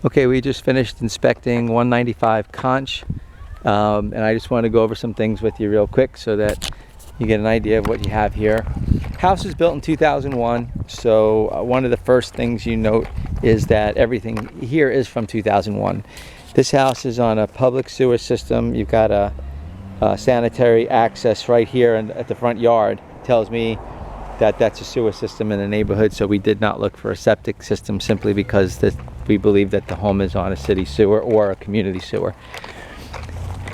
Okay, we just finished inspecting 195 Conch, and I just want to go over some things with you real quick so that you get an idea of what you have here. House was built in 2001, so one of the first things you note is that everything here is from 2001. This house is on a public sewer system. You've got a sanitary access right here at the front yard. Tells me that that's a sewer system in the neighborhood, so we did not look for a septic system simply because we believe that the home is on a city sewer or a community sewer.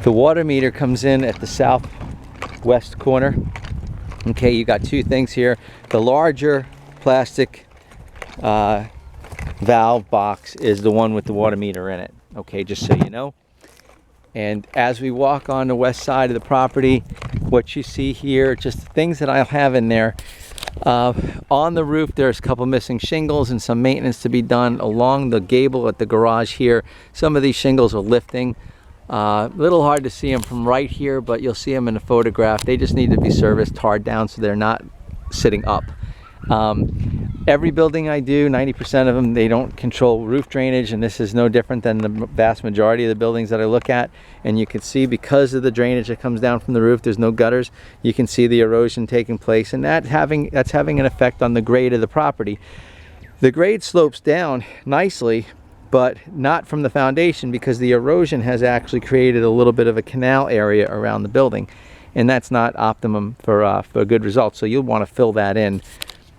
The water meter comes in at the southwest corner. Okay, you got two things here. The larger plastic valve box is the one with the water meter in it. Okay, just so you know. And as we walk on the west side of the property, what you see here, just things that I'll have in there. On the roof, there's a couple missing shingles and some maintenance to be done along the gable at the garage here. Some of these shingles are lifting. A little hard to see them from right here, but you'll see them in the photograph. They just need to be serviced hard down so they're not sitting up. Every building I do, 90% of them, they don't control roof drainage, and this is no different than the vast majority of the buildings that I look at. And you can see, because of the drainage that comes down from the roof, there's no gutters. You can see the erosion taking place, and that's having an effect on the grade of the property. The grade slopes down nicely, but not from the foundation, because the erosion has actually created a little bit of a canal area around the building, and that's not optimum for good results. So you'll want to fill that in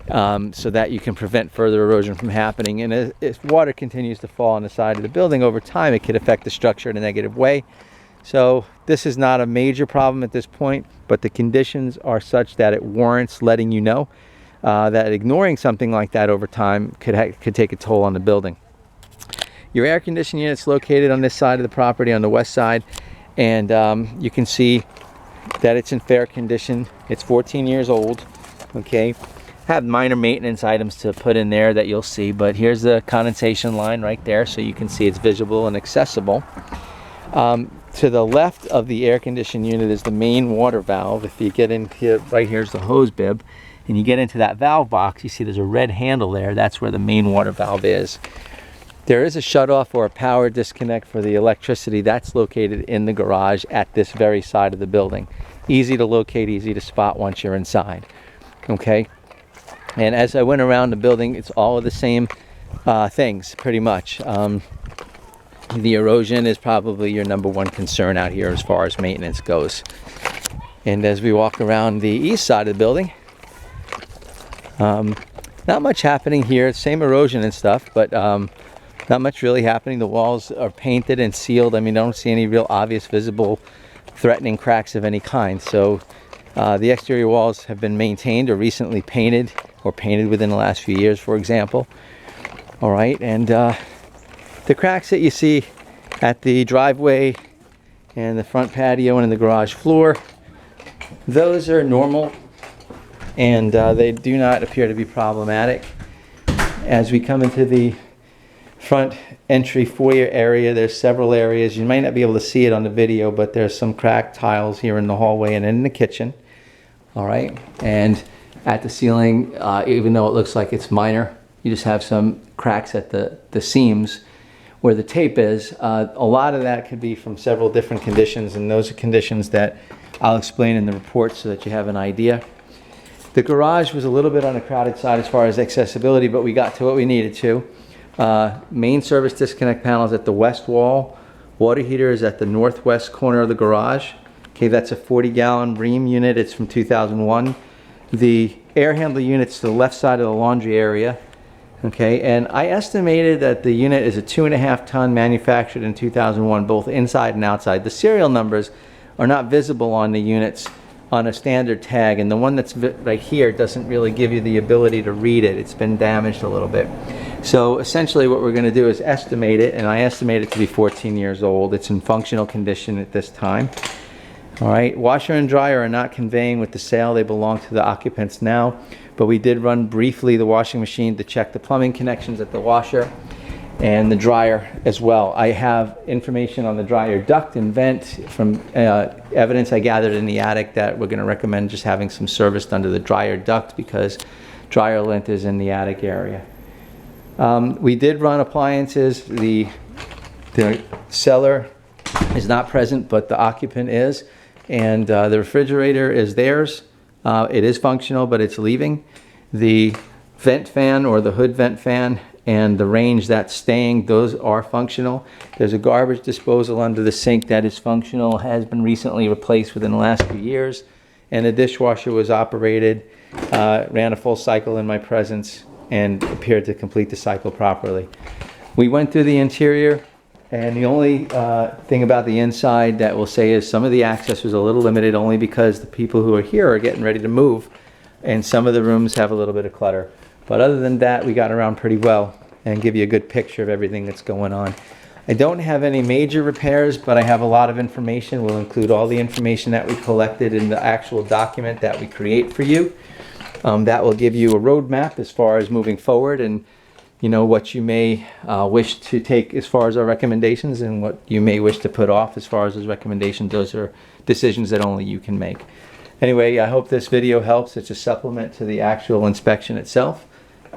so that you can prevent further erosion from happening. And if water continues to fall on the side of the building over time, it could affect the structure in a negative way. So this is not a major problem at this point, but the conditions are such that it warrants letting you know that ignoring something like that over time could take a toll on the building. Your air conditioning unit's located on this side of the property, on the west side, and you can see that it's in fair condition. It's 14 years old. Okay, have minor maintenance items to put in there that you'll see, but here's the condensation line right there, so you can see it's visible and accessible. To the left of the air conditioning unit is the main water valve. If you get in here, right here's the hose bib, and you get into that valve box, you see there's a red handle there. That's where the main water valve is. There is a shutoff or a power disconnect for the electricity. That's located in the garage at this very side of the building. Easy to locate, easy to spot once you're inside. Okay, and as I went around the building, it's all of the same things pretty much. The erosion is probably your #1 concern out here as far as maintenance goes. And as we walk around the east side of the building, not much happening here. Same erosion and stuff, but not much really happening. The walls are painted and sealed. I mean, I don't see any real obvious, visible, threatening cracks of any kind. So the exterior walls have been maintained or recently painted, or painted within the last few years, for example. All right, and the cracks that you see at the driveway and the front patio and in the garage floor, those are normal, and they do not appear to be problematic. As we come into the front entry foyer area, there's several areas. You might not be able to see it on the video, but there's some cracked tiles here in the hallway and in the kitchen. All right, and at the ceiling, even though it looks like it's minor, you just have some cracks at the seams where the tape is. A lot of that could be from several different conditions, and those are conditions that I'll explain in the report so that you have an idea. The garage was a little bit on the crowded side as far as accessibility, but we got to what we needed to. Main service disconnect panel is at the west wall. Water heater is at the northwest corner of the garage. Okay, that's a 40-gallon Bream unit. It's from 2001. The air handler unit's to the left side of the laundry area. Okay, and I estimated that the unit is a 2.5-ton, manufactured in 2001, both inside and outside. The serial numbers are not visible on the units on a standard tag, and the one that's right here doesn't really give you the ability to read it. It's been damaged a little bit. So essentially what we're going to do is estimate it, and I estimate it to be 14 years old. It's in functional condition at this time. All right, washer and dryer are not conveying with the sale. They belong to the occupants now, but we did run briefly the washing machine to check the plumbing connections at the washer and the dryer as well. I have information on the dryer duct and vent from evidence I gathered in the attic that we're going to recommend just having some serviced under the dryer duct, because dryer lint is in the attic area. We did run appliances. The The cellar is not present, but the occupant is. And the refrigerator is theirs. It is functional, but it's leaving. The vent fan or the hood vent fan and the range that's staying, those are functional. There's a garbage disposal under the sink that is functional, has been recently replaced within the last few years. And the dishwasher was operated, ran a full cycle in my presence, and appeared to complete the cycle properly. We went through the interior, and the only thing about the inside that we'll say is some of the access was a little limited, only because the people who are here are getting ready to move, and some of the rooms have a little bit of clutter. But other than that, we got around pretty well and give you a good picture of everything that's going on. I don't have any major repairs, but I have a lot of information. We'll include all the information that we collected in the actual document that we create for you. That will give you a roadmap as far as moving forward, and you know what you may wish to take as far as our recommendations, and what you may wish to put off as far as those recommendations. Those are decisions that only you can make. Anyway, I hope this video helps. It's a supplement to the actual inspection itself,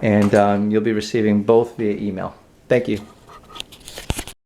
and you'll be receiving both via email. Thank you.